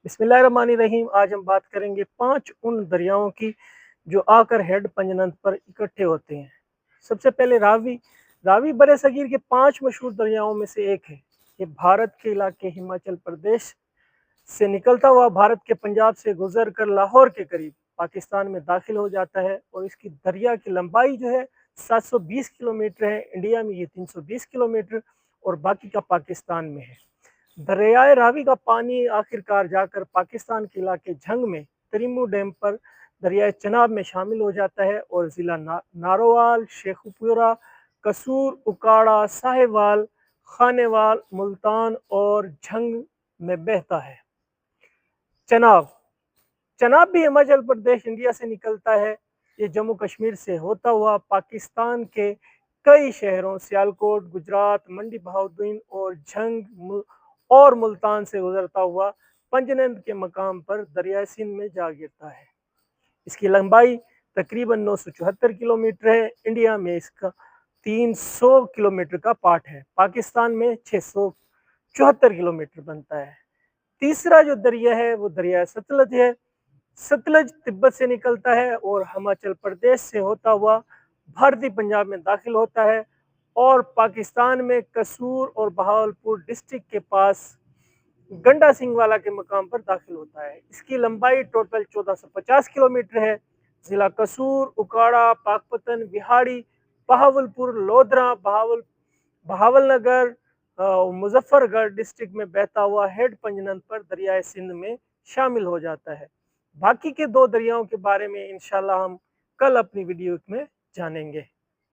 बिस्मिल्लाहिर्रहमानिर्रहीम। आज हम बात करेंगे 5 उन दरियाओं की जो आकर हेड पंजनंद पर इकट्ठे होते हैं। सबसे पहले रावी। रावी बरसगीर के 5 मशहूर दरियाओं में से एक है। ये भारत के इलाके हिमाचल प्रदेश से निकलता हुआ भारत के पंजाब से गुजर कर लाहौर के करीब पाकिस्तान में दाखिल हो जाता है और इसकी दरिया की लंबाई जो है 720 किलोमीटर है। इंडिया में ये 320 किलोमीटर और बाकी का पाकिस्तान में है। दरियाए रावी का पानी आखिरकार जाकर पाकिस्तान के इलाके झंग में तरीमू डैम पर दरियाए चनाब में शामिल हो जाता है और ज़िला नारोवाल, शेखुपुरा, कसूर, उकाड़ा, साहेवाल, खानेवाल, मुल्तान और झंग में बहता है। चनाब। चनाब भी हिमाचल प्रदेश इंडिया से निकलता है। ये जम्मू कश्मीर से होता हुआ पाकिस्तान के कई शहरों सियालकोट, गुजरात, मंडी बहाउद्दीन और झंग और मुल्तान से गुजरता हुआ पंजनंद के मकाम पर दरिया सिंध में जा गिरता है। इसकी लंबाई तकरीबन 974 किलोमीटर है। इंडिया में इसका 300 किलोमीटर का पार्ट है। पाकिस्तान में 674 किलोमीटर बनता है। तीसरा जो दरिया है वो दरिया सतलज है। सतलज तिब्बत से निकलता है और हिमाचल प्रदेश से होता हुआ भारतीय पंजाब में दाखिल होता है और पाकिस्तान में कसूर और बहावलपुर डिस्ट्रिक्ट के पास गंडा सिंह वाला के मकाम पर दाखिल होता है। इसकी लंबाई टोटल 1450 किलोमीटर है। जिला कसूर, उकाड़ा, पाकपतन, बिहाड़ी, बहावलपुर, लोधरा, बहावलनगर, मुजफ्फरगढ़ डिस्ट्रिक्ट में बहता हुआ हेड पंजनंद पर दरियाए सिंध में शामिल हो जाता है। बाकी के 2 दरियाओं के बारे में इंशाल्लाह हम कल अपनी वीडियो में जानेंगे।